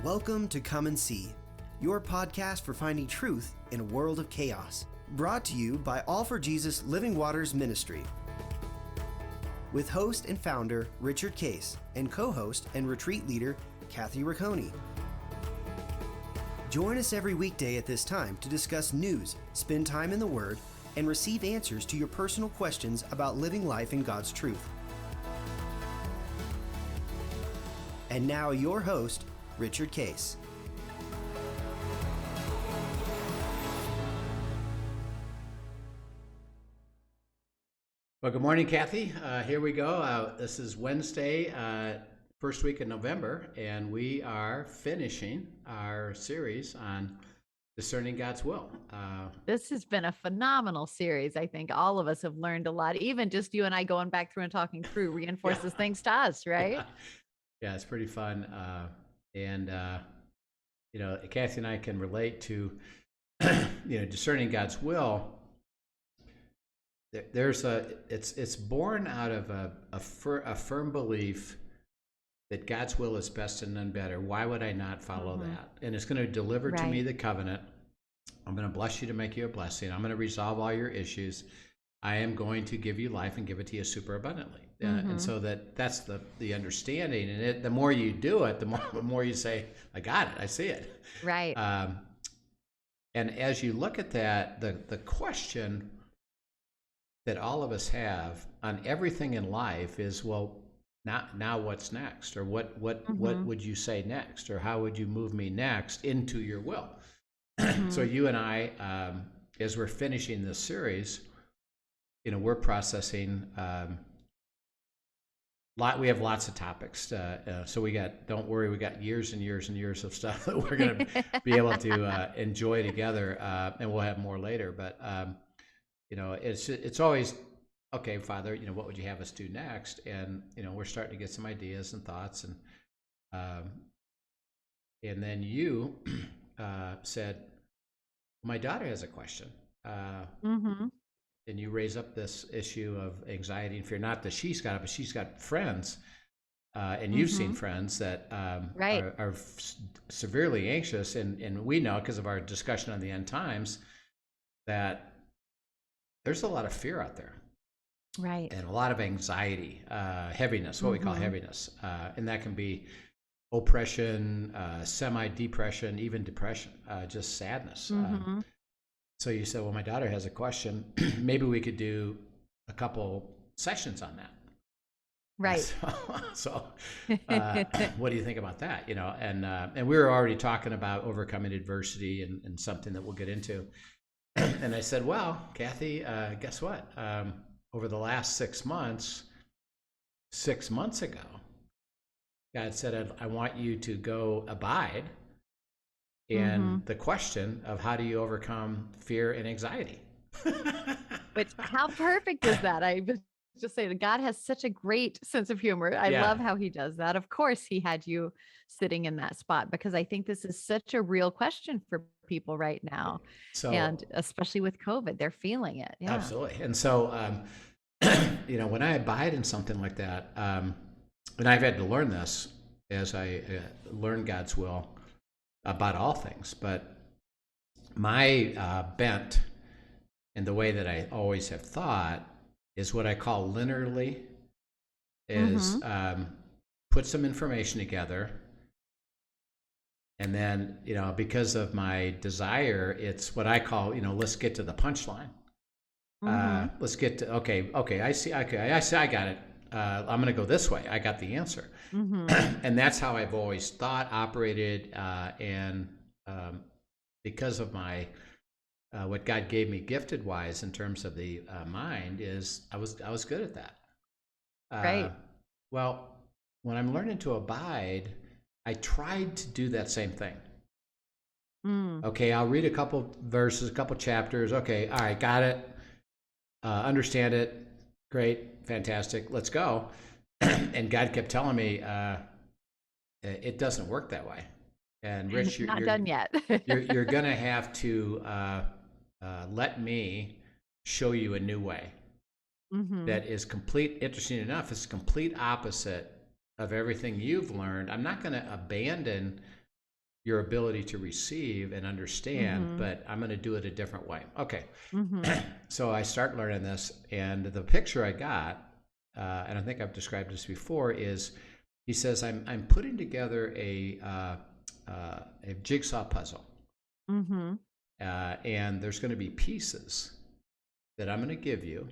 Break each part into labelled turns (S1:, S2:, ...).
S1: Welcome to Come and See, your podcast for finding truth in a world of chaos. Brought to you by All for Jesus Living Waters Ministry. With host and founder Richard Case and co-host and retreat leader Kathy Ricconi. Join us every weekday at this time to discuss news, spend time in the Word, and receive answers to your personal questions about living life in God's truth. And now your host, Richard Case.
S2: Well, good morning, Kathy. Here we go. This is Wednesday, first week of November, and we are finishing our series on discerning God's will.
S3: This has been a phenomenal series. I think all of us have learned a lot. Even just you and I going back through and talking through reinforces things to us, right?
S2: Yeah, it's pretty fun. Kathy and I can relate to, discerning God's will. It's born out of a firm belief that God's will is best and none better. Why would I not follow that? And it's going to deliver to me the covenant. I'm going to bless you to make you a blessing. I'm going to resolve all your issues. I am going to give you life and give it to you super abundantly. And so that's the understanding. And the more you do it, the more you say, I got it. I see it.
S3: Right.
S2: And as you look at that, the question that all of us have on everything in life is, well, now what's next? Or what would you say next? Or how would you move me next into your will? So you and I, as we're finishing this series, we're processing we have lots of topics. So don't worry, we got years and years and years of stuff that we're going to be able to enjoy together, and we'll have more later. But it's always, okay, Father, what would you have us do next? And we're starting to get some ideas and thoughts, and then you said, my daughter has a question. And you raise up this issue of anxiety and fear. Not that she's got it, but she's got friends, and you've seen friends that are severely anxious. And we know, because of our discussion on the end times, that there's a lot of fear out there.
S3: Right.
S2: And a lot of anxiety, heaviness, what we call heaviness. And that can be oppression, semi-depression, even depression, just sadness. So you said, well, my daughter has a question. Maybe we could do a couple sessions on that.
S3: Right.
S2: So what do you think about that? And we were already talking about overcoming adversity and something that we'll get into. And I said, well, Kathy, guess what? Over the last 6 months ago, God said, I want you to go abide in the question of how do you overcome fear and anxiety.
S3: Which, how perfect is that? I was just saying, God has such a great sense of humor. I love how he does that. Of course, he had you sitting in that spot, because I think this is such a real question for people right now. So, and especially with COVID, they're feeling it. Yeah.
S2: Absolutely. And so, when I abide in something like that, and I've had to learn this as I learn God's will about all things, but my bent and the way that I always have thought is what I call linearly, is put some information together, and then because of my desire, it's what I call let's get to the punchline. Let's get to okay, I see, I got it. I'm going to go this way. I got the answer. And that's how I've always thought, operated, and because of my what God gave me gifted wise in terms of the mind, is I was good at that.
S3: Right.
S2: Well, when I'm learning to abide, I tried to do that same thing. Okay, I'll read a couple verses, a couple chapters. Okay, all right, got it. Understand it. Great, fantastic. Let's go. And God kept telling me, it doesn't work that way. And Rich,
S3: you're not done yet.
S2: you're going to have to let me show you a new way that is complete. Interesting enough, it's complete opposite of everything you've learned. I'm not going to abandon your ability to receive and understand, but I'm going to do it a different way. Okay. So I start learning this, and the picture I got, and I think I've described this before, is he says, I'm putting together a jigsaw puzzle, and there's going to be pieces that I'm going to give you,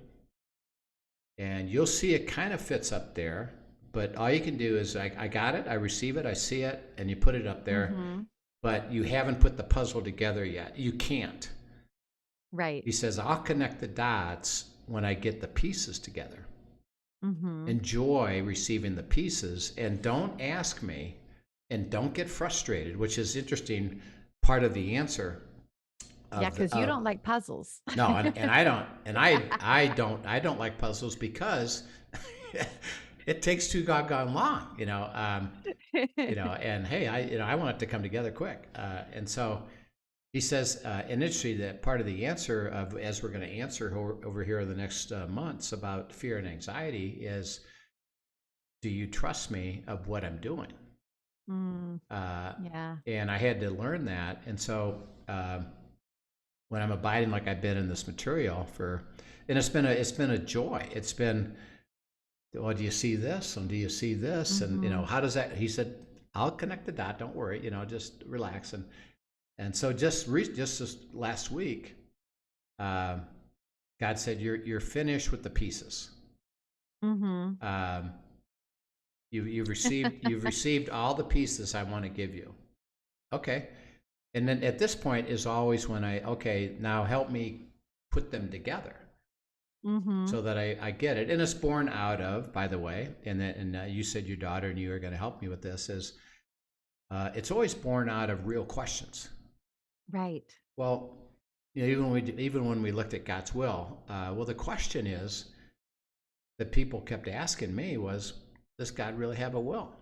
S2: and you'll see it kind of fits up there, but all you can do is I got it, I receive it, I see it, and you put it up there, but you haven't put the puzzle together yet. You can't.
S3: Right.
S2: He says, I'll connect the dots when I get the pieces together. Enjoy receiving the pieces, and don't ask me, and don't get frustrated, which is interesting part of the answer.
S3: Yeah, because you don't like puzzles.
S2: No, and I don't, and I don't like puzzles because it takes too doggone long, and hey, I want it to come together quick, and so he says, and interesting that part of the answer of, as we're going to answer over here in the next months about fear and anxiety, is, do you trust me of what I'm doing?
S3: Yeah.
S2: And I had to learn that, and so when I'm abiding like I've been in this material and it's been a joy. It's been, well, do you see this? And do you see this? And how does that? He said, I'll connect the dot. Don't worry. Just relax. And so just this last week, God said, you're finished with the pieces. You've received all the pieces I want to give you. Okay. And then at this point is always when now help me put them together, so that I get it. And it's born out of, by the way, and you said your daughter and you are going to help me with this, is it's always born out of real questions.
S3: Right.
S2: Well, even when we looked at God's will, the question is that people kept asking me was, does God really have a will?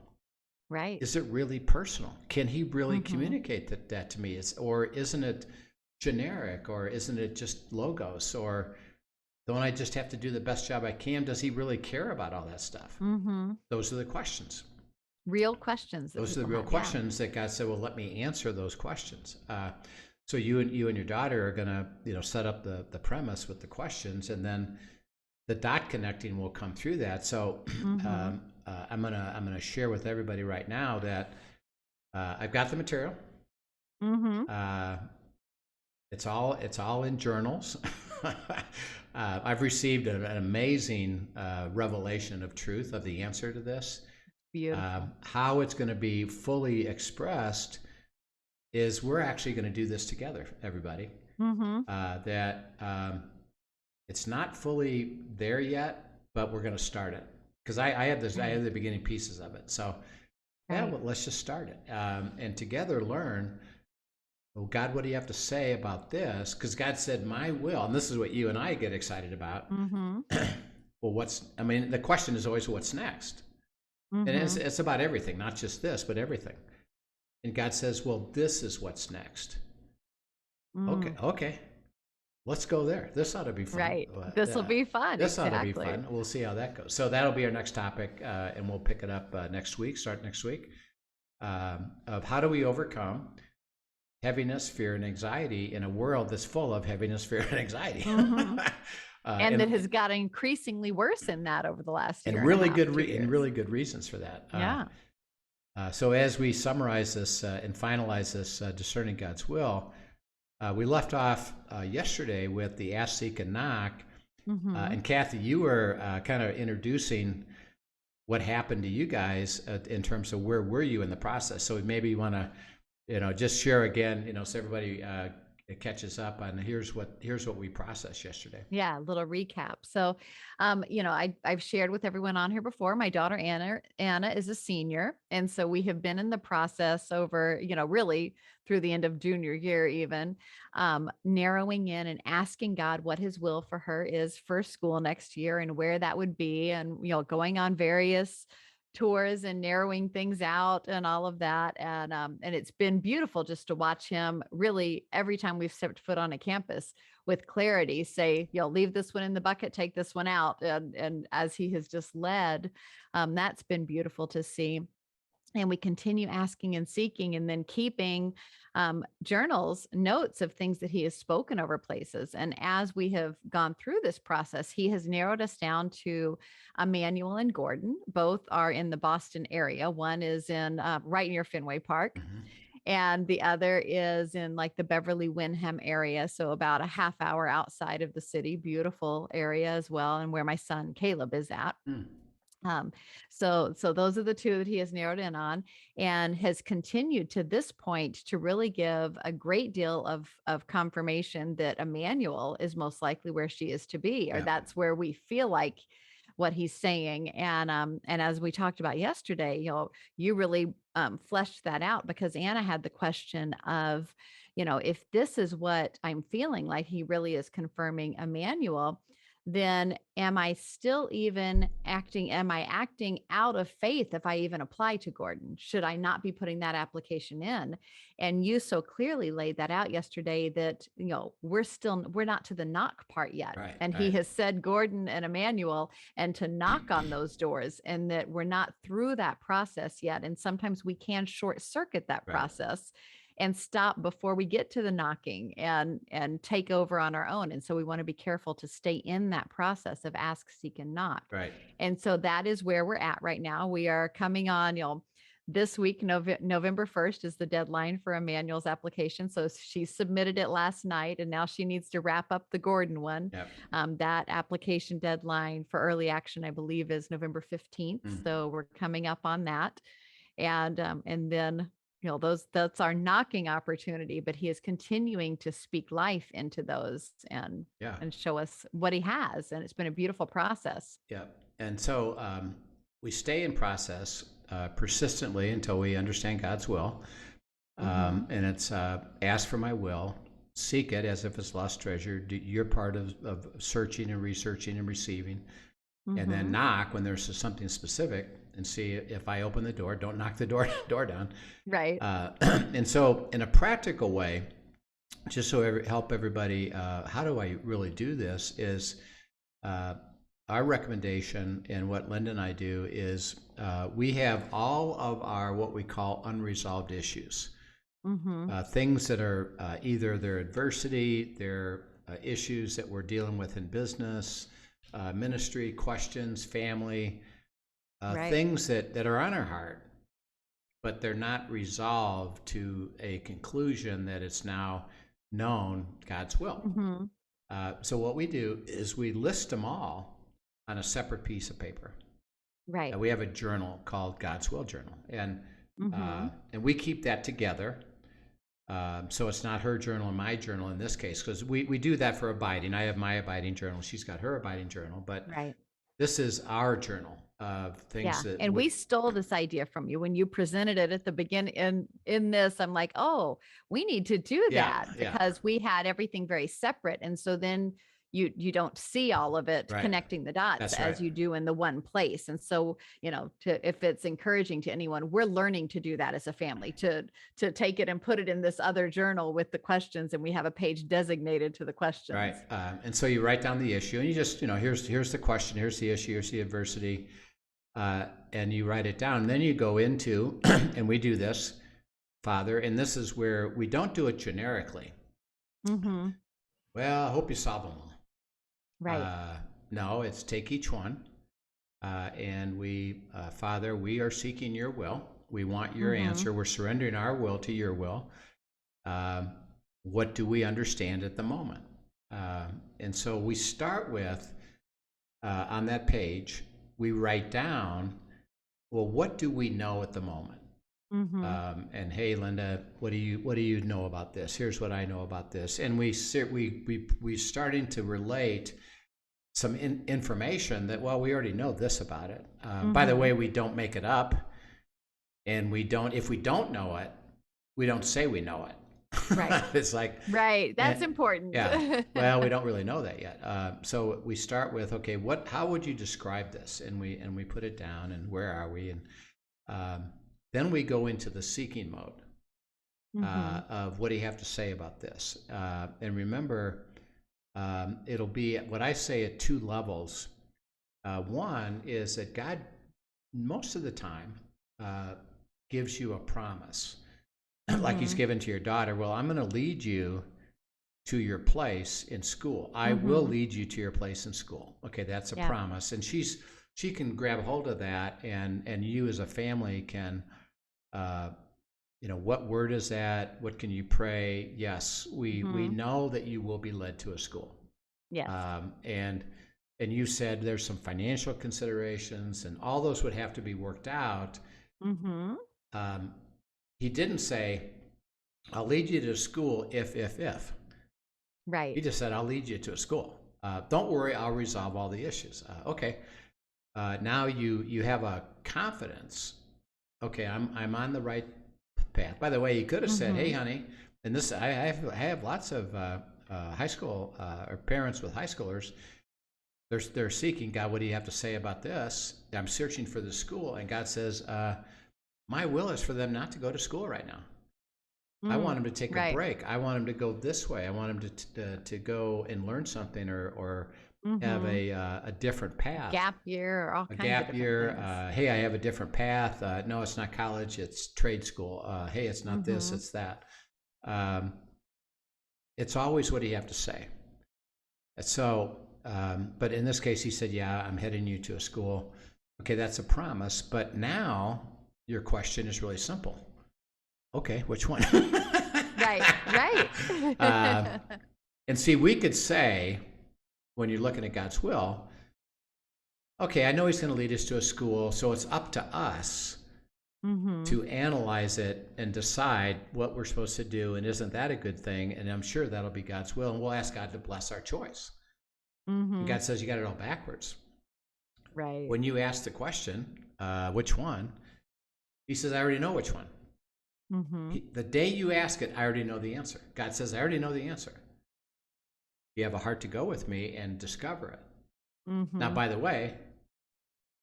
S3: Right.
S2: Is it really personal? Can he really communicate that to me? Or isn't it generic? Or isn't it just logos? Or don't I just have to do the best job I can? Does he really care about all that stuff? Those are the questions.
S3: Real questions.
S2: Those are the real questions that God said, well, let me answer those questions. So you and your daughter are going to set up the premise with the questions, and then the dot connecting will come through that. So I'm gonna share with everybody right now that I've got the material. It's all in journals. I've received an amazing revelation of truth of the answer to this.
S3: Beautiful.
S2: How it's going to be fully expressed is we're actually going to do this together, everybody. It's not fully there yet, but we're going to start it, because I have this. I have the beginning pieces of it. So well, let's just start it, and together learn. Well, God, what do you have to say about this? Because God said, my will, and this is what you and I get excited about. Well, the question is always, what's next? And it's about everything, not just this, but everything. And God says, well, this is what's next. Okay. Let's go there. This ought to be fun.
S3: Right. This will be fun.
S2: This ought to be fun. We'll see how that goes. So that'll be our next topic, and we'll pick it up next week, start next week, of how do we overcome heaviness, fear, and anxiety in a world that's full of heaviness, fear, and anxiety.
S3: And that has got increasingly worse in that over the last year.
S2: And really good reasons for that. So as we summarize this and finalize this Discerning God's Will, we left off yesterday with the ask, seek, and knock. And Kathy, you were kind of introducing what happened to you guys in terms of where were you in the process. So maybe you want to, just share again, so everybody catches up on here's what we processed yesterday.
S3: Yeah, a little recap. So, I've shared with everyone on here before. My daughter Anna is a senior, and so we have been in the process over, really through the end of junior year, even narrowing in and asking God what His will for her is for school next year and where that would be, and going on various tours and narrowing things out and all of that. And it's been beautiful just to watch him really every time we've stepped foot on a campus with clarity say, leave this one in the bucket, take this one out. And as he has just led, that's been beautiful to see. And we continue asking and seeking, and then keeping journals, notes of things that he has spoken over places. And as we have gone through this process, he has narrowed us down to Emmanuel and Gordon. Both are in the Boston area. One is in right near Fenway Park, and the other is in like the Beverly Wyndham area. So about a half hour outside of the city. Beautiful area as well, and where my son Caleb is at. Um, so those are the two that he has narrowed in on, and has continued to this point to really give a great deal of confirmation that Emmanuel is most likely where she is to be, or that's where we feel like what he's saying. And as we talked about yesterday, you really fleshed that out, because Anna had the question of, if this is what I'm feeling like he really is confirming Emmanuel, then am I still even acting? Am I acting out of faith if I even apply to Gordon? Should I not be putting that application in? And you so clearly laid that out yesterday that, we're not to the knock part yet.
S2: Right,
S3: and he has said Gordon and Emmanuel, and to knock on those doors, and that we're not through that process yet. And sometimes we can short circuit that process and stop before we get to the knocking and take over on our own. And so we want to be careful to stay in that process of ask, seek, and knock.
S2: Right.
S3: And so that is where we're at right now. We are coming on, this week, November 1st is the deadline for Emmanuel's application. So she submitted it last night, and now she needs to wrap up the Gordon one. That application deadline for early action, I believe, is November 15th. So we're coming up on that. And then, that's our knocking opportunity, but he is continuing to speak life into those and show us what he has. And it's been a beautiful process.
S2: Yeah. And so we stay in process persistently until we understand God's will. And it's ask for my will, seek it as if it's lost treasure. Do your part of searching and researching and receiving. And then knock when there's something specific, and see if I open the door. Don't knock the door down.
S3: Right.
S2: And so in a practical way, just so help everybody, how do I really do this is our recommendation, and what Linda and I do is we have all of our what we call unresolved issues. Things that are either their adversity, their issues that we're dealing with in business, ministry, questions, family, things that are on our heart, but they're not resolved to a conclusion that it's now known God's will. So what we do is we list them all on a separate piece of paper.
S3: Right.
S2: We have a journal called God's Will Journal, and we keep that together. So it's not her journal and my journal in this case, because we do that for abiding. I have my abiding journal. She's got her abiding journal, but this is our journal of things that.
S3: And we stole this idea from you when you presented it at the beginning. In this, I'm like, oh, we need to do that because we had everything very separate, and so then you don't see all of it connecting the dots as you do in the one place. And so, if it's encouraging to anyone, we're learning to do that as a family, to take it and put it in this other journal with the questions, and we have a page designated to the questions.
S2: Right. And so you write down the issue, and you just, here's the question, here's the issue, here's the adversity, and you write it down. And then you go into, and we do this, Father, and this is where we don't do it generically. Well, I hope you solve them all.
S3: Right.
S2: No, it's take each one, and we, Father, we are seeking your will. We want your answer. We're surrendering our will to your will. What do we understand at the moment? And so we start with, on that page, we write down, well, what do we know at the moment? And hey, Linda, what do you know about this? Here's what I know about this. And we starting to relate some information that, well, we already know this about it. By the way, we don't make it up, and if we don't know it, we don't say we know it.
S3: Right.
S2: It's like,
S3: right. That's important.
S2: Yeah. Well, we don't really know that yet. So we start with, okay, how would you describe this? And we put it down, and where are we? And then we go into the seeking mode of what do you have to say about this? And remember, it'll be what I say at two levels. One is that God, most of the time, gives you a promise, like he's given to your daughter. Well, I'm going to lead you to your place in school. I will lead you to your place in school. Okay, that's a promise. And she can grab hold of that, and you as a family can, what word is that? What can you pray? Yes, we know that you will be led to a school.
S3: Yes.
S2: And you said there's some financial considerations, and all those would have to be worked out. He didn't say, I'll lead you to school if.
S3: Right.
S2: He just said, I'll lead you to a school. Don't worry, I'll resolve all the issues. Okay. Now you have a confidence. Okay, I'm on the right path. By the way, he could have said, hey, honey, and this I have lots of high school or parents with high schoolers. They're seeking, God, what do you have to say about this? I'm searching for the school, and God says, my will is for them not to go to school right now. I want them to take a break. I want them to go this way. I want them to go and learn something or have a different path.
S3: Gap year or all kinds of different things.
S2: Hey, I have a different path. No, it's not college. It's trade school. Hey, it's not this. It's that. It's always what do you have to say. So, but in this case, he said, yeah, I'm heading you to a school. Okay, that's a promise. But now your question is really simple. Okay, which one?
S3: Right.
S2: And see, we could say, when you're looking at God's will, okay, I know he's going to lead us to a school, so it's up to us to analyze it and decide what we're supposed to do, and isn't that a good thing? And I'm sure that'll be God's will, and we'll ask God to bless our choice. And God says you got it all backwards.
S3: Right.
S2: When you ask the question, which one? He says, I already know which one. The day you ask it, I already know the answer. God says, I already know the answer. You have a heart to go with me and discover it. Now, by the way,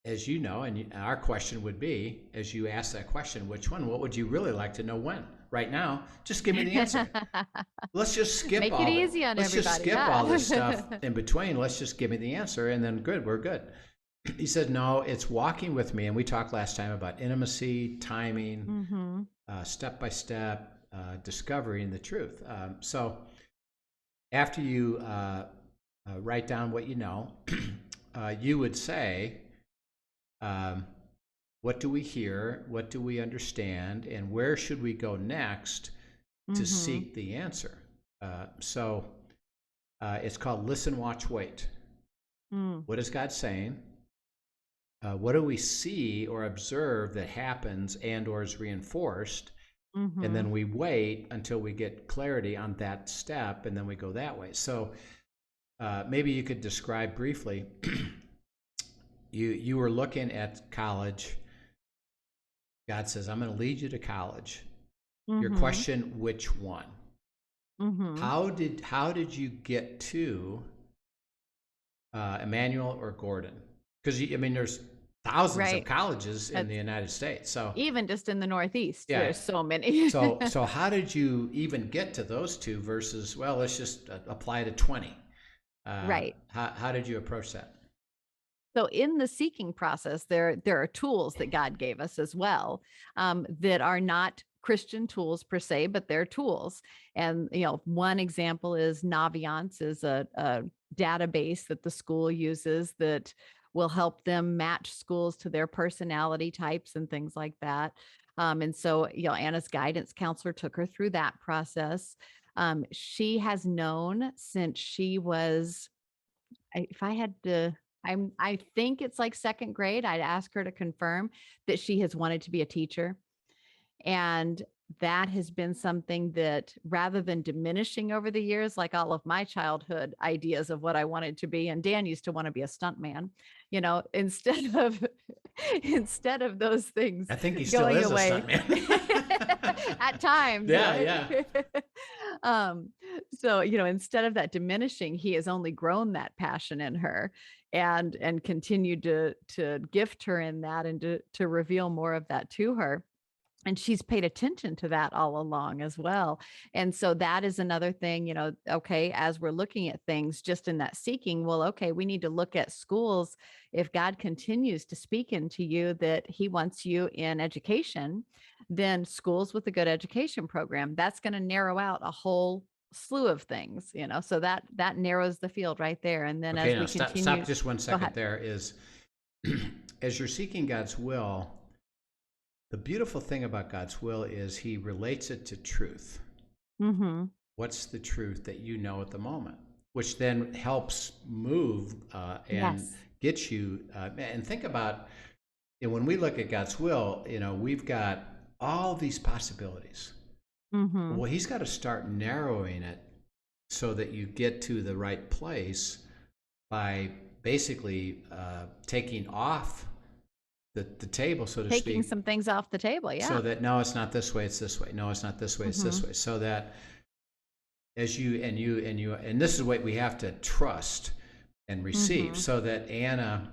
S2: as you know, and our question would be, as you ask that question, which one? What would you really like to know when? Right now, just give me the answer. Let's just skip
S3: Make
S2: all
S3: it easy on
S2: let's
S3: everybody.
S2: just skip all this stuff in between. Let's just give me the answer, and then good, we're good. He said, no, it's walking with me. And we talked last time about intimacy, timing, step by step, discovering the truth. So after you write down what you know, you would say, what do we hear? What do we understand? And where should we go next to seek the answer? So it's called listen, watch, wait. What is God saying? What do we see or observe that happens and or is reinforced? And then we wait until we get clarity on that step, and then we go that way. So maybe you could describe briefly, you were looking at college. God says, I'm going to lead you to college. Your question, which one? How did you get to Emmanuel or Gordon? Because there's thousands of colleges in the United States. So
S3: even just in the Northeast, there's so many.
S2: so how did you even get to those two versus, well, let's just apply to 20?
S3: Right.
S2: How did you approach that?
S3: So in the seeking process, there are tools that God gave us as well, that are not Christian tools per se, but they're tools. And one example is Naviance, is a database that the school uses that will help them match schools to their personality types and things like that. And so, Anna's guidance counselor took her through that process. She has known since she was, I think it's like second grade. I'd ask her to confirm that she has wanted to be a teacher. And that has been something that, rather than diminishing over the years, like all of my childhood ideas of what I wanted to be, and Dan used to want to be a stuntman, instead of those things,
S2: I think he still is
S3: away.
S2: A stuntman
S3: at times.
S2: Yeah.
S3: So, instead of that diminishing, he has only grown that passion in her and continued to gift her in that and to reveal more of that to her. and she's paid attention to that all along as well. And so that is another thing, okay, as we're looking at things just in that seeking, well, okay, we need to look at schools. If God continues to speak into you that he wants you in education, then schools with a good education program, that's going to narrow out a whole slew of things, so that narrows the field right there. And then
S2: Okay,
S3: as
S2: now
S3: we
S2: stop
S3: continue,
S2: just one
S3: go
S2: second.
S3: ahead.
S2: There is, as you're seeking God's will, the beautiful thing about God's will is he relates it to truth.
S3: Mm-hmm.
S2: What's the truth that you know at the moment? Which then helps move and
S3: Yes.
S2: get you. And think about, when we look at God's will, we've got all these possibilities.
S3: Mm-hmm.
S2: Well, he's got to start narrowing it so that you get to the right place by basically taking off the table, so to
S3: Taking
S2: speak,
S3: some things off the table.
S2: so
S3: Yeah.
S2: that no, it's not this way, it's this way. No, it's not this way, it's
S3: Mm-hmm.
S2: this way. So that as and this is what we have to trust and receive.
S3: Mm-hmm.
S2: So that Anna,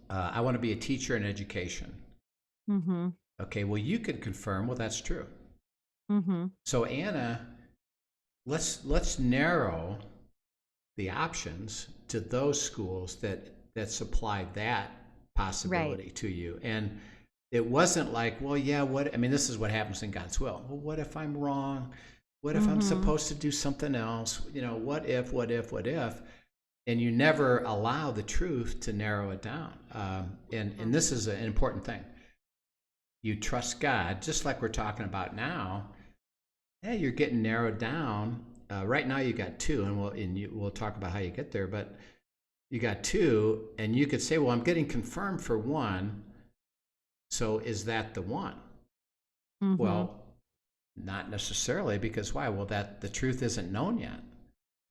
S2: I want to be a teacher in education.
S3: Mm-hmm.
S2: Okay, well, you can confirm, well, that's true.
S3: Mm-hmm.
S2: So Anna, let's narrow the options to those schools that supply that
S3: Right.
S2: possibility to you. And it wasn't like, well, yeah, what, I mean, this is what happens in God's will. Well, what if I'm wrong? What if I'm
S3: Mm-hmm.
S2: supposed to do something else? What if, what if? And you never allow the truth to narrow it down. And this is an important thing. You trust God, just like we're talking about now. Yeah, you're getting narrowed down. Right now, you got two, and we'll talk about how you get there. But you got two, and you could say, well, I'm getting confirmed for one. So is that the one?
S3: Mm-hmm.
S2: Well, not necessarily, because why? Well, that the truth isn't known yet.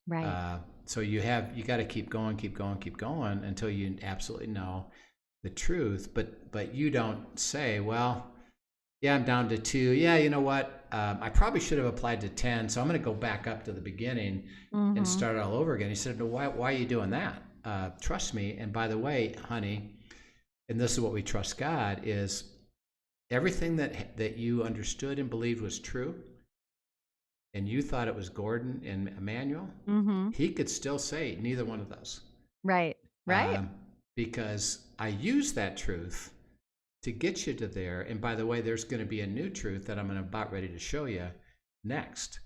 S3: Right.
S2: So you got to keep going, keep going, keep going until you absolutely know the truth. But you don't say, well, yeah, I'm down to two. Yeah, you know what? I probably should have applied to 10, so I'm going to go back up to the beginning and
S3: Mm-hmm.
S2: start all over again. He said, no, why are you doing that? Trust me. And by the way, honey, and this is what we trust God, is everything that you understood and believed was true, and you thought it was Gordon and Emmanuel,
S3: Mm-hmm.
S2: he could still say neither one of those.
S3: Right. Right.
S2: Um, because I use that truth to get you to there. And by the way, there's going to be a new truth that I'm about ready to show you next.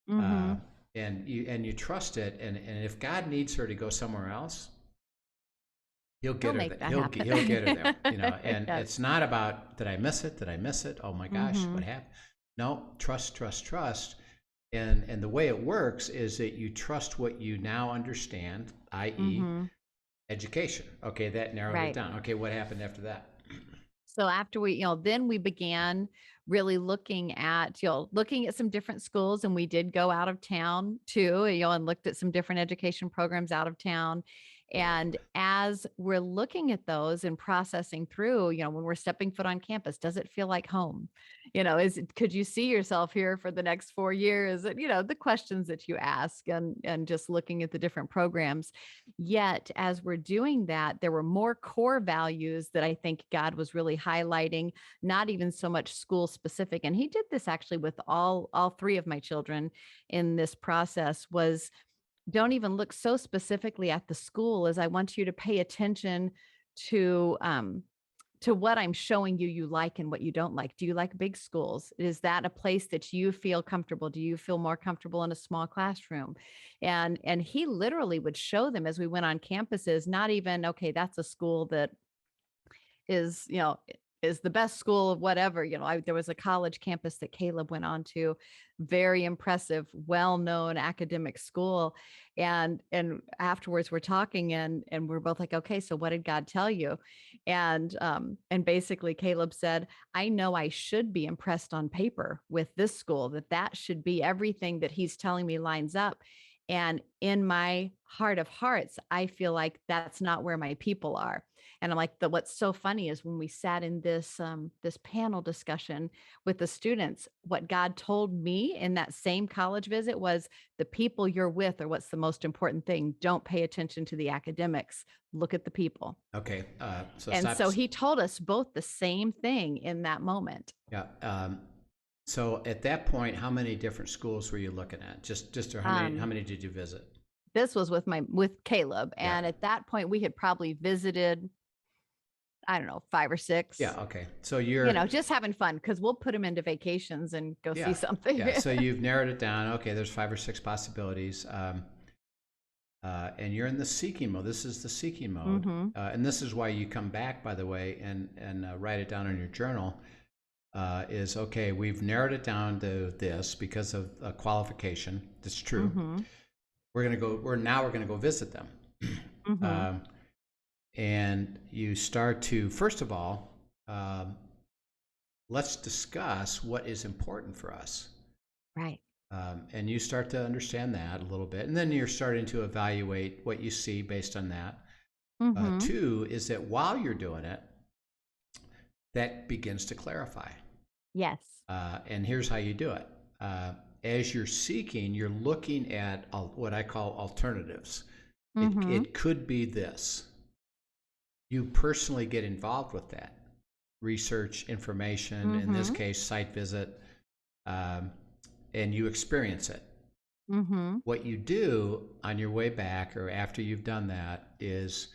S3: Mm-hmm.
S2: Uh, and you trust it. And if God needs her to go somewhere else, he'll
S3: He'll
S2: get her
S3: make
S2: there.
S3: that
S2: He'll get her there.
S3: happen.
S2: And
S3: Yes.
S2: it's not about, did I miss it? Did I miss it? Oh my gosh,
S3: Mm-hmm.
S2: what happened? No, trust, trust, trust. And the way it works is that you trust what you now understand, i.e.,
S3: Mm-hmm.
S2: education. Okay, that narrowed it
S3: Right.
S2: down. Okay, what happened after that?
S3: So after we, then we began really looking at some different schools, and we did go out of town too, and looked at some different education programs out of town. And as we're looking at those and processing through, when we're stepping foot on campus, does it feel like home? Could you see yourself here for the next 4 years? And, the questions that you ask, and just looking at the different programs. Yet, as we're doing that, there were more core values that I think God was really highlighting, not even so much school specific. And he did this actually with all three of my children in this process. Was don't even look so specifically at the school, as I want you to pay attention to what I'm showing you like and what you don't like. Do you like big schools? Is that a place that you feel comfortable? Do you feel more comfortable in a small classroom? And he literally would show them as we went on campuses, not even, okay, that's a school that is, is the best school of whatever. There was a college campus that Caleb went on to, very impressive, well-known academic school. And afterwards we're talking, and we're both like, okay, so what did God tell you? And basically Caleb said, I know I should be impressed on paper with this school, that should be everything that he's telling me lines up. And in my heart of hearts, I feel like that's not where my people are. And I'm like, what's so funny is when we sat in this panel discussion with the students, what God told me in that same college visit was the people you're with are what's the most important thing. Don't pay attention to the academics. Look at the people.
S2: Okay.
S3: And so he told us both the same thing in that moment.
S2: Yeah. So at that point, how many different schools were you looking at? Just or how many did you visit?
S3: This was with Caleb. And at that point we had probably visited, I don't know, 5 or 6.
S2: Yeah. Okay. So you're,
S3: just having fun, because we'll put them into vacations and go see something.
S2: Yeah. So you've narrowed it down. Okay. There's 5 or 6 possibilities. And you're in the seeking mode. This is the seeking mode. And this is why you come back, by the way, and write it down in your journal. Is okay, we've narrowed it down to this because of a qualification. That's true. We're going to go visit them. And you start to, first of all, let's discuss what is important for us.
S3: Right.
S2: And you start to understand that a little bit. And then you're starting to evaluate what you see based on that. 2 is that while you're doing it, that begins to clarify.
S3: Yes.
S2: And here's how you do it. As you're seeking, you're looking at what I call alternatives. It could be this. You personally get involved with that. Research, information, in this case, site visit, and you experience it. What you do on your way back or after you've done that is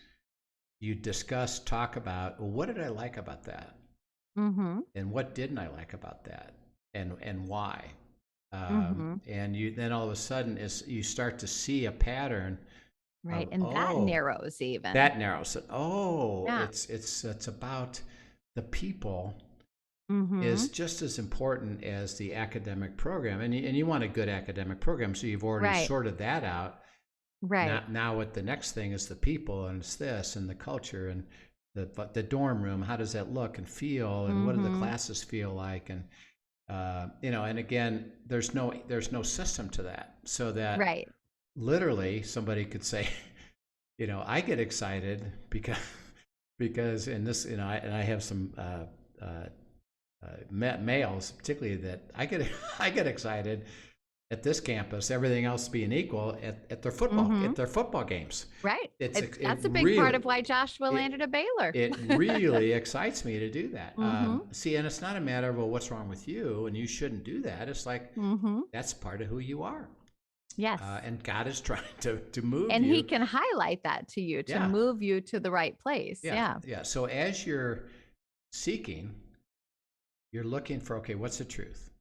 S2: you talk about, well, what did I like about that? And what didn't I like about that, and why? And you then all of a sudden you start to see a pattern.
S3: Right, and that narrows even.
S2: That narrows it. It's about the people is just as important as the academic program, and you want a good academic program, so you've already sorted that out. Right. Now what the next thing is the people, and it's this and the culture and the dorm room, how does that look and feel, and what do the classes feel like, and and again, there's no system to that, so that literally somebody could say, I get excited because in this, I have some males particularly that I get excited at this campus, everything else being equal, at their football games. Right.
S3: That's a big part of why Joshua landed at Baylor.
S2: It really excites me to do that. See, and it's not a matter of, well, what's wrong with you and you shouldn't do that. It's like, that's part of who you are.
S3: Yes.
S2: And God is trying to move
S3: and
S2: you.
S3: He can highlight that to you to move you to the right place. Yeah.
S2: So as you're seeking, you're looking for, okay, what's the truth?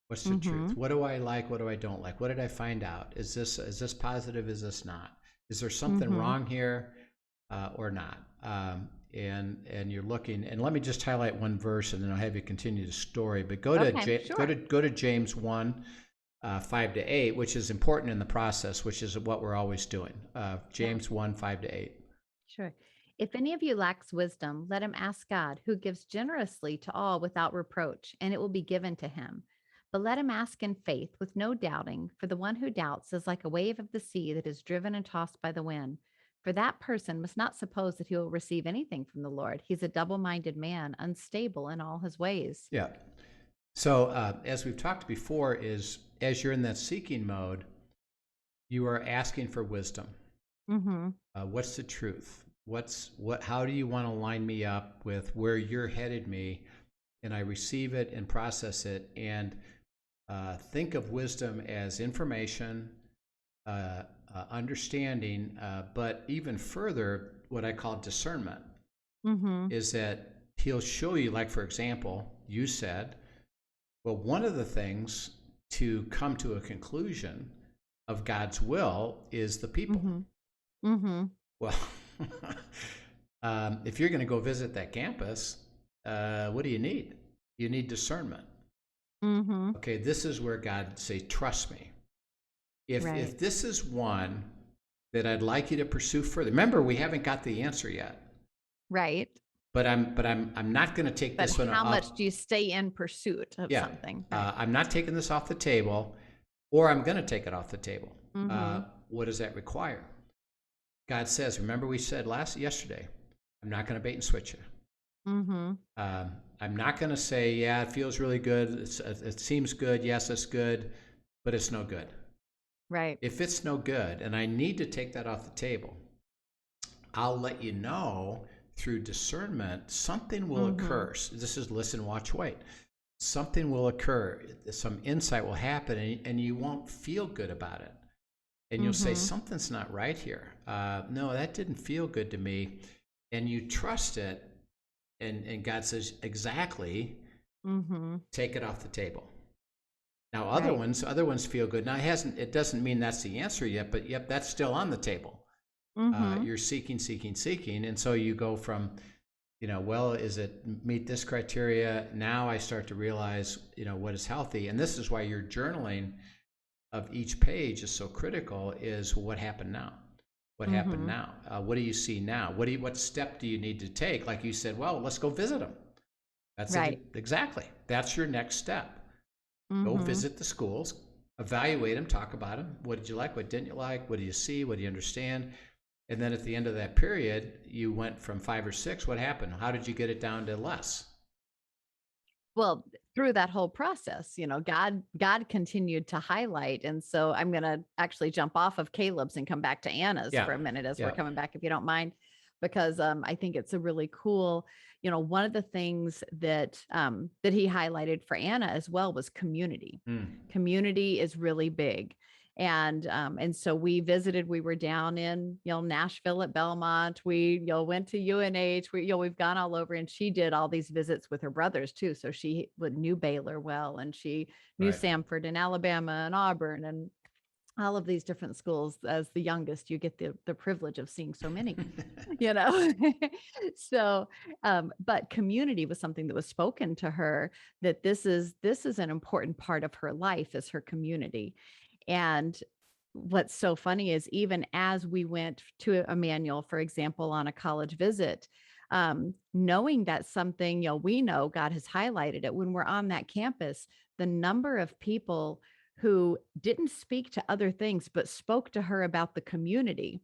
S2: What's the truth? What do I like? What do I don't like? What did I find out? Is this positive? Is this not? Is there something wrong here or not? And you're looking. And let me just highlight one verse, and then I'll have you continue the story. But go to James 1, 5-8, which is important in the process, which is what we're always doing. James 1, 5-8.
S3: Sure. If any of you lacks wisdom, let him ask God, who gives generously to all without reproach, and it will be given to him. But let him ask in faith with no doubting, for the one who doubts is like a wave of the sea that is driven and tossed by the wind. For that person must not suppose that he will receive anything from the Lord. He's a double-minded man, unstable in all his ways.
S2: Yeah. So as we've talked before, is as you're in that seeking mode, you are asking for wisdom. What's the truth? How do you want to line me up with where you're headed me? And I receive it and process it, and think of wisdom as information, understanding, but even further, what I call discernment, is that he'll show you, like, for example, you said, well, one of the things to come to a conclusion of God's will is the people. Well, if you're going to go visit that campus, what do you need? You need discernment. Okay, this is where God say, trust me. If this is one that I'd like you to pursue further. Remember, we haven't got the answer yet.
S3: Right.
S2: But I'm not going to take this one off.
S3: How much do you stay in pursuit of something? Right.
S2: I'm not taking this off the table, or I'm going to take it off the table. What does that require? God says, remember we said yesterday, I'm not going to bait and switch you.
S3: Mm-hmm.
S2: I'm not going to say, yeah, it feels really good. It seems good. Yes, it's good, but it's no good.
S3: Right.
S2: If it's no good and I need to take that off the table, I'll let you know through discernment, something will occur. This is listen, watch, wait. Something will occur. Some insight will happen, and you won't feel good about it. And you'll say, something's not right here. No, that didn't feel good to me. And you trust it. And God says, exactly, take it off the table. Now, other ones feel good. Now, it doesn't mean that's the answer yet, but yep, that's still on the table. You're seeking. And so you go from, well, is it meet this criteria? Now I start to realize, what is healthy. And this is why your journaling of each page is so critical, is what happened now? What happened now? What do you see now? What step do you need to take? Like you said, well, let's go visit them. That's it. Exactly. That's your next step. Go visit the schools, evaluate them, talk about them. What did you like? What didn't you like? What do you see? What do you understand? And then at the end of that period, you went from 5 or 6. What happened? How did you get it down to less?
S3: Well, through that whole process, God continued to highlight. And so I'm going to actually jump off of Caleb's and come back to Anna's for a minute as we're coming back, if you don't mind, because I think it's a really cool, one of the things that he highlighted for Anna as well was community. Community is really big. And so we visited, we were down in, Nashville at Belmont. We, went to UNH, we've gone all over, and she did all these visits with her brothers too. So she knew Baylor well, and she knew Samford and Alabama and Auburn and all of these different schools. As the youngest, you get the privilege of seeing so many, so, but community was something that was spoken to her, that this is an important part of her life, is her community. And what's so funny is, even as we went to Emmanuel, for example, on a college visit, knowing that something, we know God has highlighted it, when we're on that campus, the number of people who didn't speak to other things, but spoke to her about the community.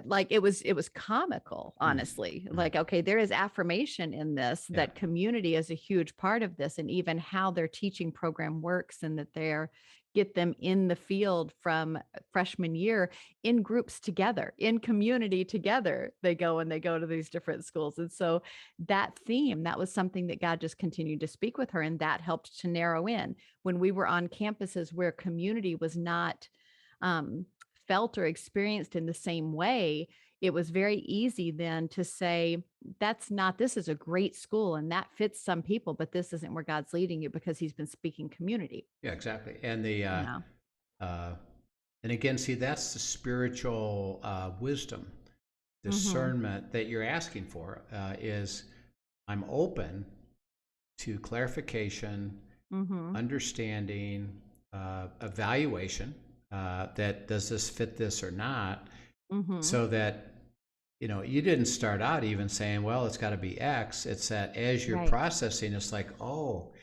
S3: Like it was comical, honestly. Like, okay, there is affirmation in this, that community is a huge part of this, and even how their teaching program works, and that they're get them in the field from freshman year in groups together, in community together. They go to these different schools. And so that theme, that was something that God just continued to speak with her, and that helped to narrow in. When we were on campuses where community was not felt or experienced in the same way, it was very easy then to say, this is a great school and that fits some people, but this isn't where God's leading you, because he's been speaking community.
S2: Yeah, exactly. And and again, see, that's the spiritual wisdom, discernment that you're asking for, is I'm open to clarification, understanding, evaluation, that does this fit this or not, so that you didn't start out even saying, well, it's got to be X. It's that as you're processing, it's like, oh,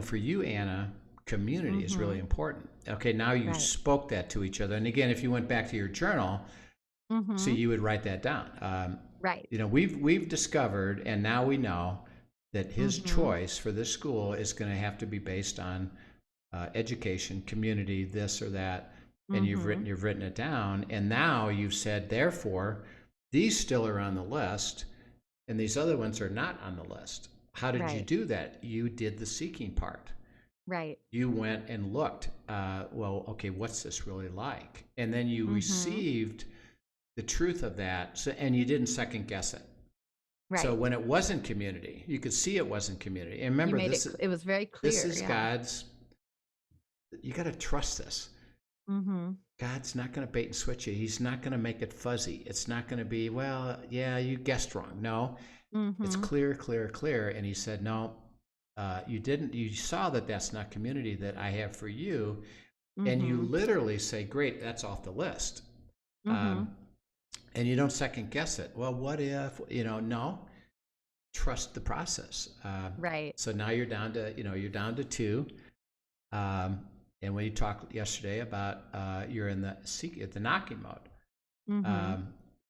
S2: for you, Anna, community is really important. Okay, now you spoke that to each other. And again, if you went back to your journal, so you would write that down. We've discovered, and now we know that his choice for this school is going to have to be based on education, community, this or that. And you've written it down. And now you've said, therefore, these still are on the list, and these other ones are not on the list. How did you do that? You did the seeking part.
S3: Right.
S2: You went and looked, well, okay, what's this really like? And then you received the truth of that, and you didn't second guess it. Right. So when it wasn't community, you could see it wasn't community. And remember,
S3: it was very clear.
S2: This is God's, you got to trust this. God's not going to bait and switch you. He's not going to make it fuzzy. It's not going to be, well, yeah, you guessed wrong. No, it's clear, clear, clear. And he said, no, you saw that that's not community that I have for you. And you literally say, great, that's off the list. And you don't second guess it. Well, what if, no, trust the process.
S3: Right.
S2: So now you're down to 2. And when you talked yesterday about you're in the knocking mode,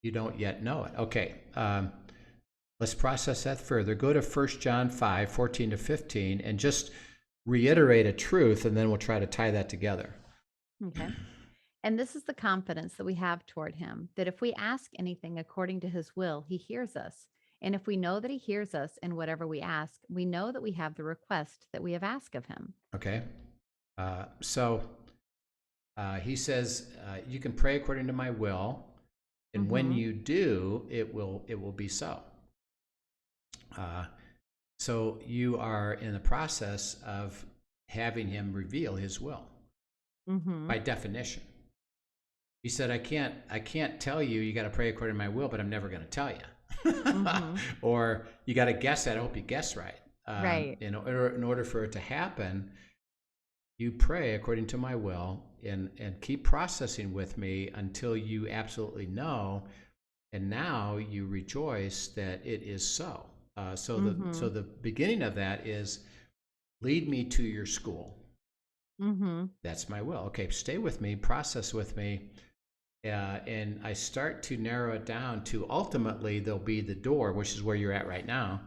S2: you don't yet know it. Okay, let's process that further. Go to 1 John 5, 14 to 15, and just reiterate a truth, and then we'll try to tie that together.
S3: Okay. And this is the confidence that we have toward him, that if we ask anything according to his will, he hears us. And if we know that he hears us in whatever we ask, we know that we have the request that we have asked of him.
S2: Okay. So he says, you can pray according to my will, and when you do, it will be so. So you are in the process of having him reveal his will by definition. He said, I can't tell you, you got to pray according to my will, but I'm never going to tell you. Or you got to guess that. I hope you guess right.
S3: Right.
S2: In order for it to happen, you pray according to my will and keep processing with me until you absolutely know. And now you rejoice that it is so. So the beginning of that is lead me to your school. That's my will. Okay, stay with me, process with me. And I start to narrow it down to ultimately there'll be the door, which is where you're at right now.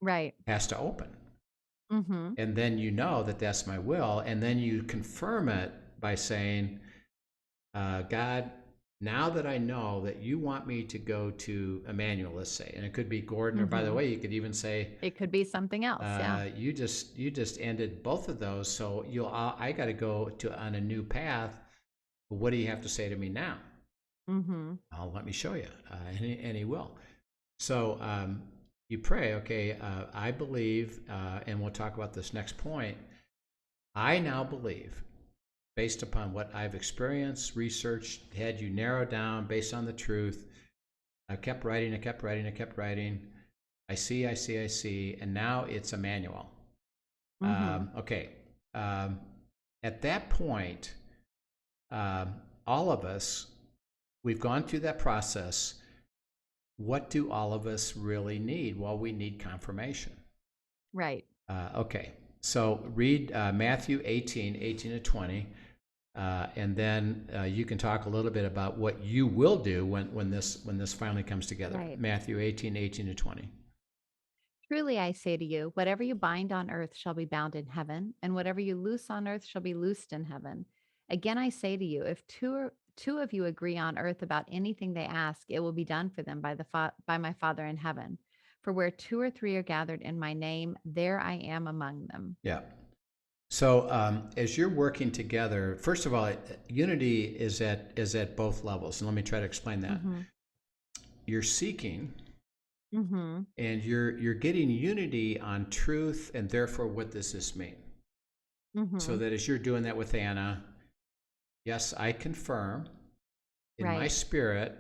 S3: Right.
S2: Has to open. And then you know that that's my will. And then you confirm it by saying, God, now that I know that you want me to go to Emmanuel, let's say, and it could be Gordon, or by the way, you could even say
S3: it could be something else.
S2: You just ended both of those, so I got to go on a new path. What do you have to say to me now? I'll let me show you, and he will. So you pray, okay, I believe, and we'll talk about this next point. I now believe, based upon what I've experienced, researched, had you narrow down based on the truth. I kept writing. I see, and now it's a manual. Okay. At that point, all of us, we've gone through that process. What do all of us really need? Well, we need confirmation.
S3: Right.
S2: Okay. So read Matthew 18 to 20. And then you can talk a little bit about what you will do when this finally comes together.
S3: Right.
S2: Matthew 18 to 20.
S3: Truly I say to you, whatever you bind on earth shall be bound in heaven, and whatever you loose on earth shall be loosed in heaven. Again, I say to you, if two of you agree on earth about anything they ask, it will be done for them by my Father in heaven. For where 2 or 3 are gathered in my name, there I am among them.
S2: Yeah. So as you're working together, first of all, unity is at both levels, and let me try to explain that. You're seeking, and you're getting unity on truth, and therefore, what does this mean? So that as you're doing that with Anna, yes, I confirm in my spirit.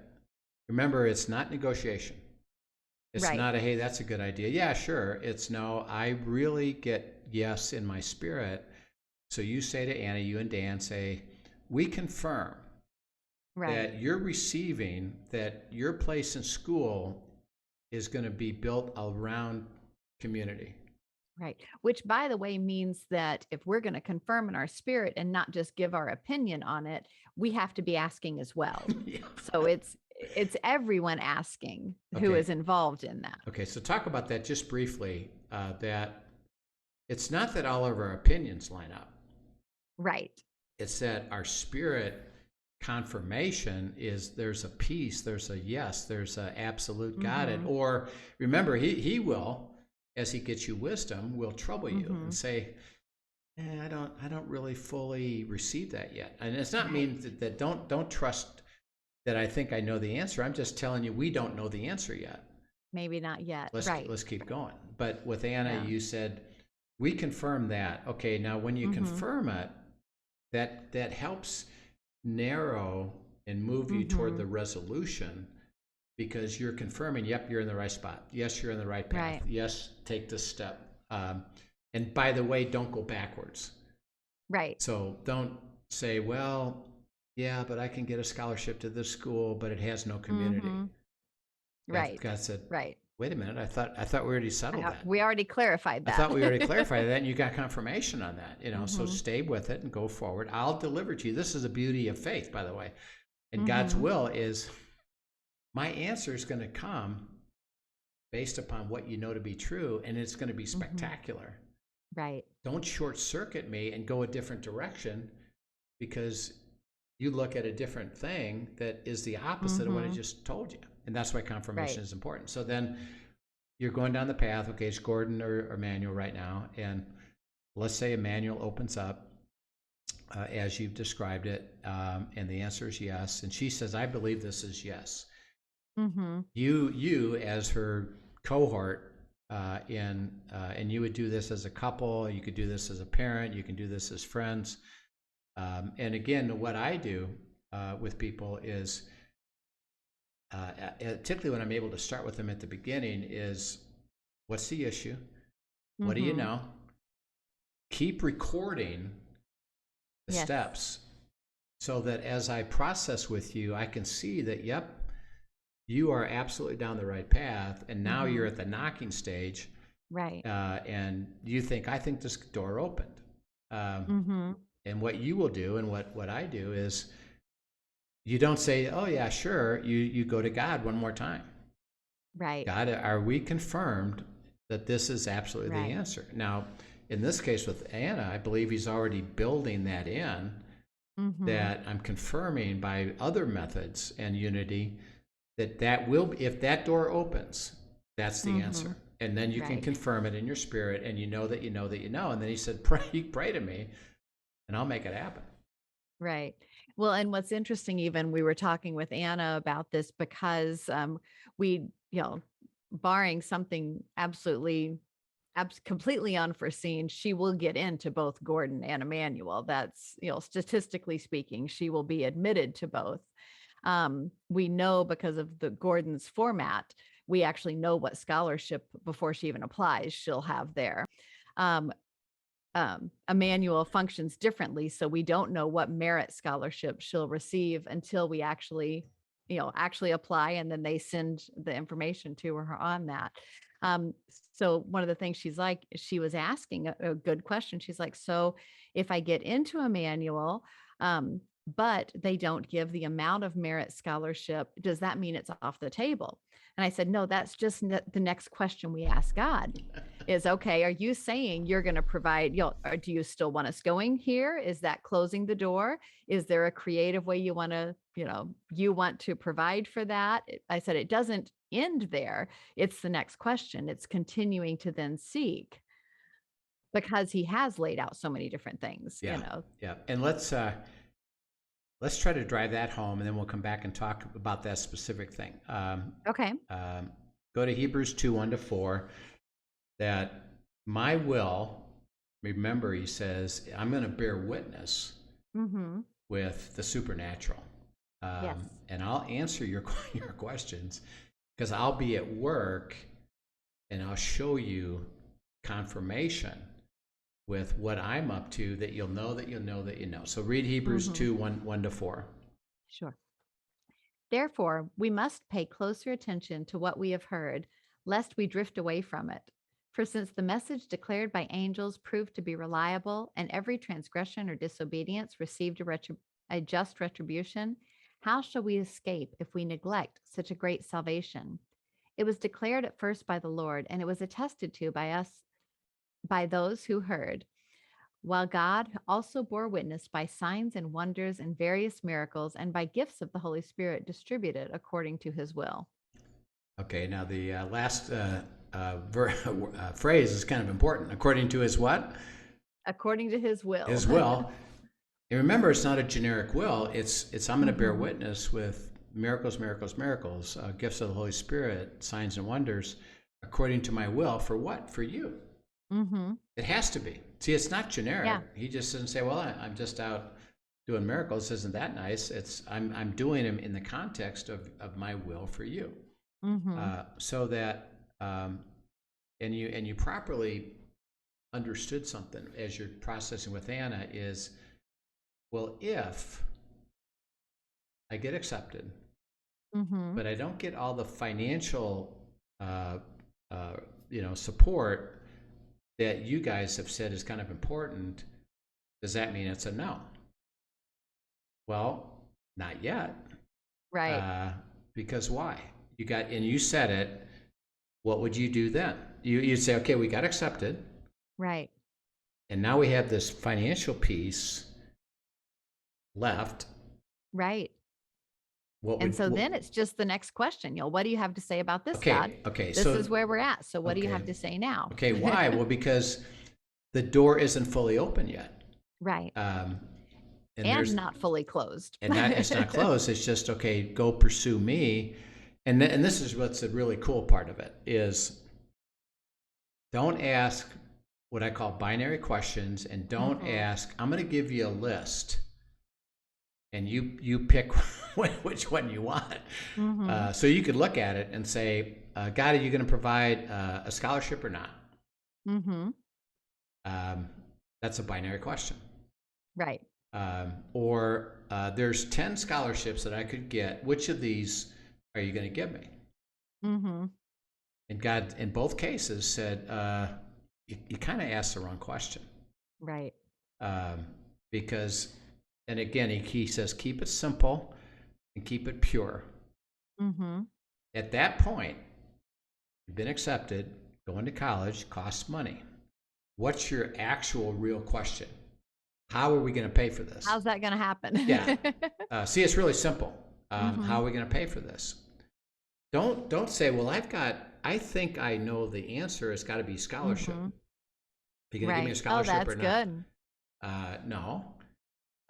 S2: Remember, it's not negotiation. It's not a, hey, that's a good idea. Yeah, sure. It's no, I really get yes in my spirit. So you say to Anna, you and Dan say, we confirm that you're receiving, that your place in school is going to be built around community.
S3: Right. Which, by the way, means that if we're going to confirm in our spirit and not just give our opinion on it, we have to be asking as well. So it's everyone asking who is involved in that. Okay.
S2: So talk about that just briefly, that it's not that all of our opinions line up.
S3: Right.
S2: It's that our spirit confirmation is there's a peace, there's a yes, there's a absolute got it. Or remember, he will, as he gets you wisdom, will trouble you and say, I don't really fully receive that yet. And it's not mean that don't trust that I think I know the answer. I'm just telling you, we don't know the answer yet.
S3: Maybe not yet.
S2: Let's keep going. But with Anna, you said, we confirm that. Okay, now when you confirm it, that helps narrow and move you toward the resolution, because you're confirming, yep, you're in the right spot. Yes, you're in the right path. Yes, take this step. And by the way, don't go backwards. Right. So don't say, well, yeah, but I can get a scholarship to this school, but it has no community.
S3: Right.
S2: God said, wait a minute, I thought we already settled that.
S3: We already clarified that.
S2: I thought we already clarified that, and you got confirmation on that. So stay with it and go forward. I'll deliver to you. This is the beauty of faith, by the way. And God's will is my answer is going to come based upon what you know to be true, and it's going to be spectacular.
S3: Right.
S2: Don't short circuit me and go a different direction because you look at a different thing that is the opposite of what I just told you. And that's why confirmation is important. So then you're going down the path. Okay, it's Gordon or Emmanuel right now. And let's say Emmanuel opens up as you've described it. And the answer is yes. And she says, I believe this is yes. You as her cohort, and you would do this as a couple, you could do this as a parent, you can do this as friends. And again, what I do with people is, particularly when I'm able to start with them at the beginning, is what's the issue? What do you know? Keep recording the steps so that as I process with you, I can see that, yep, you are absolutely down the right path, and now you're at the knocking stage,
S3: right?
S2: And you think, I think this door opened. And what you will do, and what I do, is you don't say, oh yeah, sure. You go to God one more time.
S3: Right.
S2: God, are we confirmed that this is absolutely the answer? Now, in this case with Anna, I believe he's already building that in, that I'm confirming by other methods and unity that will, if that door opens, that's the answer. And then you can confirm it in your spirit, and you know that you know that you know. And then he said, pray to me, and I'll make it happen.
S3: Right. Well, and what's interesting, even we were talking with Anna about this because we, barring something absolutely completely unforeseen, she will get into both Gordon and Emmanuel. That's, statistically speaking, she will be admitted to both. We know because of the Gordon's format, we actually know what scholarship before she even applies, she'll have there. Emmanuel functions differently, so we don't know what merit scholarship she'll receive until we actually apply, and then they send the information to her on that. So one of the things she was asking a good question. She's like, so if I get into Emmanuel, but they don't give the amount of merit scholarship, does that mean it's off the table? And I said, no, that's just the next question we ask God is, okay, are you saying you're going to provide, or do you still want us going here? Is that closing the door? Is there a creative way you want to provide for that? I said, it doesn't end there. It's the next question. It's continuing to then seek, because he has laid out so many different things,
S2: Yeah. And let's try to drive that home, and then we'll come back and talk about that specific thing.
S3: Okay.
S2: Go to Hebrews 2:1-4. That my will, remember, he says, I'm going to bear witness with the supernatural. And I'll answer your questions, because I'll be at work, and I'll show you confirmation with what I'm up to, that you'll know that you'll know that you know. So read Hebrews 2:1-4.
S3: Sure. Therefore, we must pay closer attention to what we have heard, lest we drift away from it. For since the message declared by angels proved to be reliable, and every transgression or disobedience received a just retribution, how shall we escape if we neglect such a great salvation? It was declared at first by the Lord, and it was attested to by us, by those who heard, while God also bore witness by signs and wonders and various miracles, and by gifts of the Holy Spirit distributed according to his will.
S2: Okay, now the last phrase is kind of important. According to his what?
S3: According to his will.
S2: His will. And remember, it's not a generic will. It's I'm going to bear witness with miracles, gifts of the Holy Spirit, signs and wonders, according to my will. For what? For you. It has to be. See, it's not generic. Yeah. He just doesn't say, well, I'm just out doing miracles. Isn't that nice? It's I'm doing them in the context of my will for you. So that and you properly understood something as you're processing with Anna is, well, if I get accepted, but I don't get all the financial support that you guys have said is kind of important, does that mean it's a no? Well, not yet.
S3: Right.
S2: Because why? You said it. What would you do then? You'd say, okay, we got accepted.
S3: Right.
S2: And now we have this financial piece left.
S3: Right.
S2: So
S3: then it's just the next question. What do you have to say about this, God?
S2: Okay.
S3: This is where we're at. So what do you have to say now?
S2: Okay. Why? Well, because the door isn't fully open yet.
S3: Right.
S2: And
S3: not fully closed.
S2: It's not closed. It's just, okay, go pursue me. And this is what's the really cool part of it is don't ask what I call binary questions, and don't ask, I'm going to give you a list and you pick which one you want. So you could look at it and say, God, are you going to provide a scholarship or not? That's a binary question. Right. Or there's 10 scholarships that I could get. Which of these are you going to give me? And God, in both cases, said, you kind of asked the wrong question. Right. Because, and again, he says, keep it simple and keep it pure. At that point, you've been accepted, going to college costs money. What's your actual real question? How are we going to pay for this?
S3: How's that going to happen?
S2: Yeah. See, it's really simple. How are we going to pay for this? Don't say, well, I think I know the answer. It's got to be scholarship. Are you going to give me a scholarship or not?
S3: That's good.
S2: No.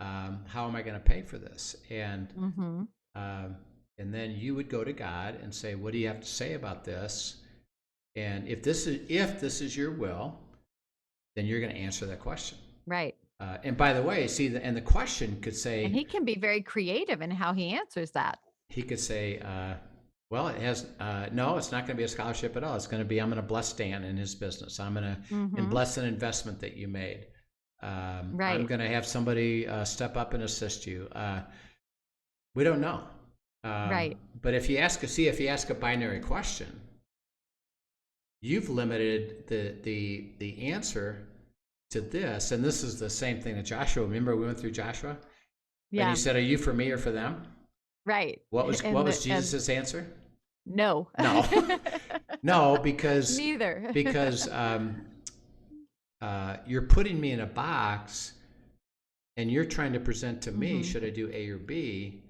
S2: How am I going to pay for this? And then you would go to God and say, what do you have to say about this? And if this is your will, then you're going to answer that question. Right. And by the way, see, and the question could say,
S3: and he can be very creative in how he answers that.
S2: He could say, well, it has, no, it's not going to be a scholarship at all. It's going to be, I'm going to bless Dan in his business. I'm going to bless an investment that you made. Right. I'm going to have somebody step up and assist you. We don't know. Right. But if you ask a binary question, you've limited the answer to this. And this is the same thing that Joshua, remember we went through Joshua? Yeah. And he said, are you for me or for them? Right. What was Jesus' answer?
S3: No.
S2: No, because
S3: neither.
S2: Because you're putting me in a box and you're trying to present to me, should I do A or B,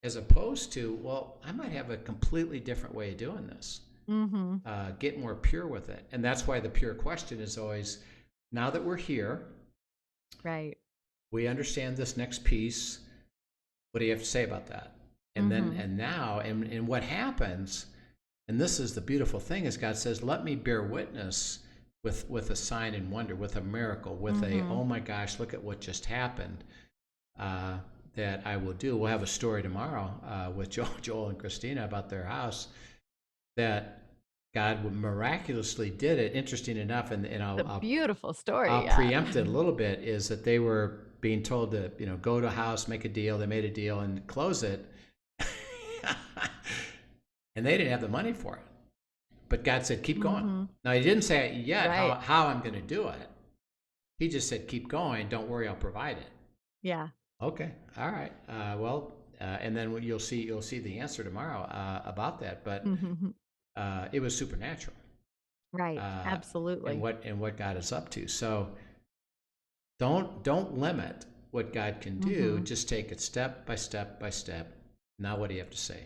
S2: as opposed to, well, I might have a completely different way of doing this. Get more pure with it. And that's why the pure question is always, now that we're here, right? We understand this next piece. What do you have to say about that? And then, and now, and what happens, and this is the beautiful thing, is God says, let me bear witness with a sign and wonder, with a miracle, with a, oh my gosh, look at what just happened, that I will do. We'll have a story tomorrow with Joel and Christina about their house, that God miraculously did it. Interesting enough, and I'll
S3: beautiful story.
S2: I'll preempt it a little bit, is that they were being told to, go to a house, make a deal. They made a deal and close it. And they didn't have the money for it. But God said, keep going. Now, he didn't say yet how I'm going to do it. He just said, keep going. Don't worry, I'll provide it. Yeah. Okay. All right. And then you'll see the answer tomorrow about that. But it was supernatural.
S3: Right. Absolutely.
S2: And what God is up to. So don't limit what God can do. Just take it step by step by step. Now what do you have to say?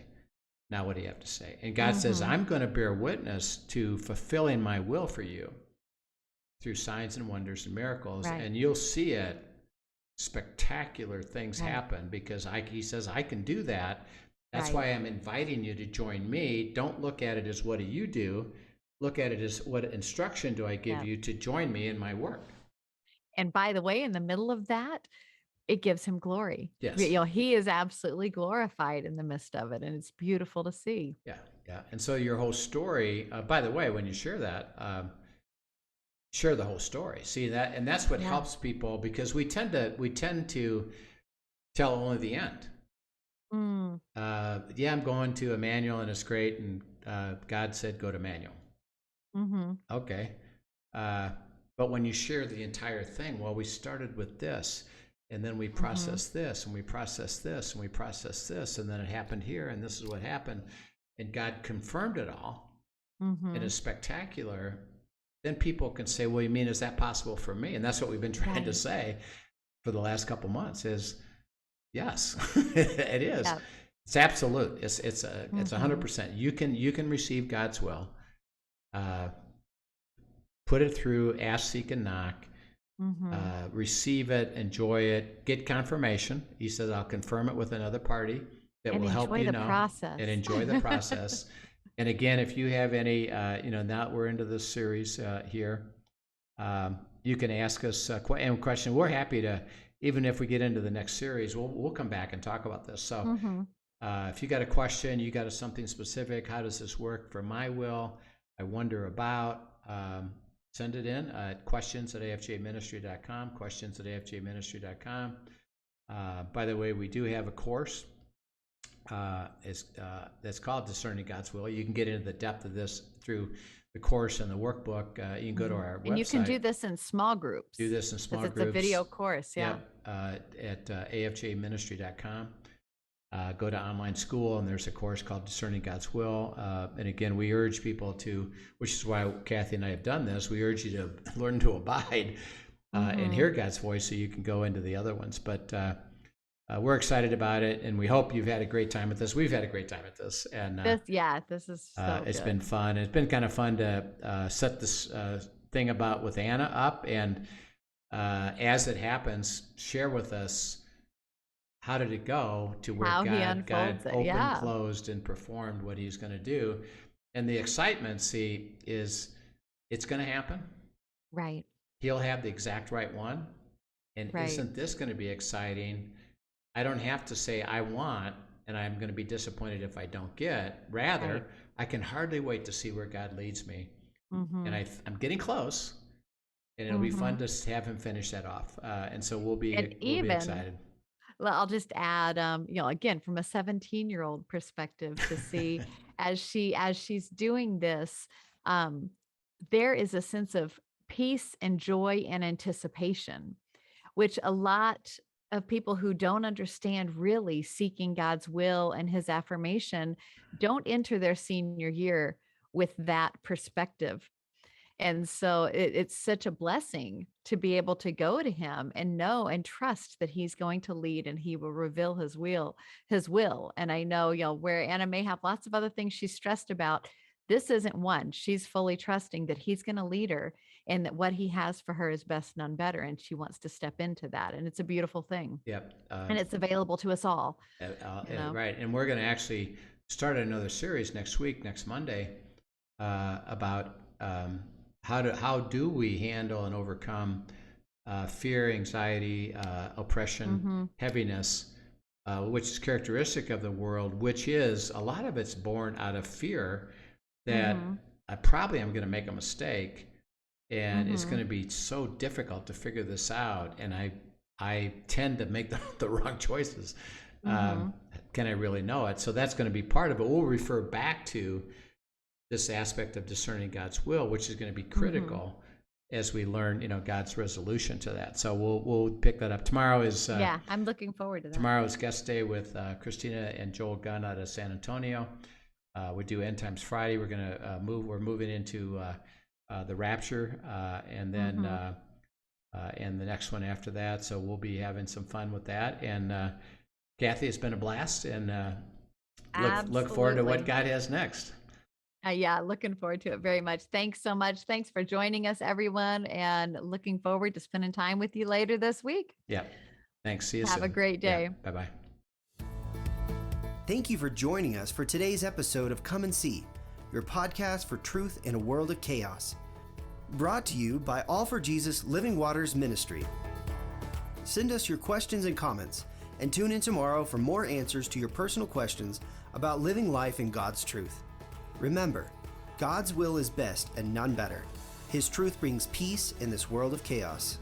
S2: Now what do you have to say? And God says, I'm going to bear witness to fulfilling my will for you through signs and wonders and miracles. Right. And you'll see it. Spectacular things happen because he says, I can do that. That's why I'm inviting you to join me. Don't look at it as what do you do. Look at it as what instruction do I give you to join me in my work.
S3: And by the way, in the middle of that, it gives him glory.
S2: Yes.
S3: He is absolutely glorified in the midst of it. And it's beautiful to see.
S2: Yeah. Yeah. And so your whole story, by the way, when you share that, share the whole story. See that, and that's what helps people, because we tend to tell only the end. I'm going to Emmanuel and it's great, and God said go to Emmanuel. Okay, but when you share the entire thing, well, we started with this, And then we process this, and we process this, and we process this, and then it happened here, and this is what happened. And God confirmed it all, and it's spectacular. Then people can say, well, you mean, is that possible for me? And that's what we've been trying to say for the last couple months is, yes, it is. Yep. It's absolute. It's 100%. You can receive God's will. Put it through, ask, seek, and knock. Receive it, enjoy it, get confirmation. He says, I'll confirm it with another party that will help you know
S3: process.
S2: And enjoy the process. And again, if you have any, now we're into this series here, you can ask us a question. We're happy to, even if we get into the next series, we'll come back and talk about this. So if you got a question, you got something specific, how does this work for my will? I wonder about, send it in at questions@afjministry.com, questions@afjministry.com. By the way, we do have a course that's called Discerning God's Will. You can get into the depth of this through the course and the workbook. You can go to our website.
S3: And you can do this in small groups.
S2: Do this in small groups.
S3: It's a video course, yeah.
S2: Yep, at afjministry.com. Go to online school, and there's a course called Discerning God's Will. And again, we urge people to, which is why Kathy and I have done this, we urge you to learn to abide and hear God's voice so you can go into the other ones. But we're excited about it, and we hope you've had a great time with this. We've had a great time at this. And this
S3: is so
S2: it's
S3: good.
S2: been fun. It's been kind of fun to set this thing about with Anna up, and as it happens, share with us how did it go to where God opened, closed, and performed what he's going to do. And the excitement, is it's going to happen.
S3: Right.
S2: He'll have the exact right one. And isn't this going to be exciting? I don't have to say I want, and I'm going to be disappointed if I don't get. Rather, I can hardly wait to see where God leads me. And I'm getting close, and it'll be fun to have him finish that off. And so we'll be excited.
S3: Well, I'll just add, again, from a 17-year-old perspective, to see as she's doing this, there is a sense of peace and joy and anticipation, which a lot of people who don't understand really seeking God's will and his affirmation don't enter their senior year with that perspective. And so it's such a blessing to be able to go to him and know and trust that he's going to lead and he will reveal his will. And I know, where Anna may have lots of other things she's stressed about, this isn't one. She's fully trusting that he's going to lead her and that what he has for her is best, none better. And she wants to step into that. And it's a beautiful thing.
S2: Yep.
S3: And it's available to us all.
S2: Right. And we're going to actually start another series next Monday, about how do we handle and overcome fear, anxiety, oppression, heaviness, which is characteristic of the world, which is a lot of it's born out of fear that I probably am going to make a mistake, and it's going to be so difficult to figure this out, and I tend to make the wrong choices. Can I really know it? So that's going to be part of it. We'll refer back to this aspect of discerning God's will, which is going to be critical as we learn, God's resolution to that. So we'll pick that up. Tomorrow is
S3: I'm looking forward to that.
S2: Tomorrow is guest day with Christina and Joel Gunn out of San Antonio. We do End Times Friday. We're going to we're moving into the Rapture, and then and the next one after that. So we'll be having some fun with that. And Kathy, it's been a blast, and look forward to what God has next.
S3: Looking forward to it very much. Thanks so much. Thanks for joining us, everyone, and looking forward to spending time with you later this week.
S2: Yeah. Thanks. See you soon.
S3: Have a great day.
S2: Yeah. Bye-bye.
S1: Thank you for joining us for today's episode of Come and See, your podcast for truth in a world of chaos. Brought to you by All for Jesus Living Waters Ministry. Send us your questions and comments, and tune in tomorrow for more answers to your personal questions about living life in God's truth. Remember, God's will is best and none better. His truth brings peace in this world of chaos.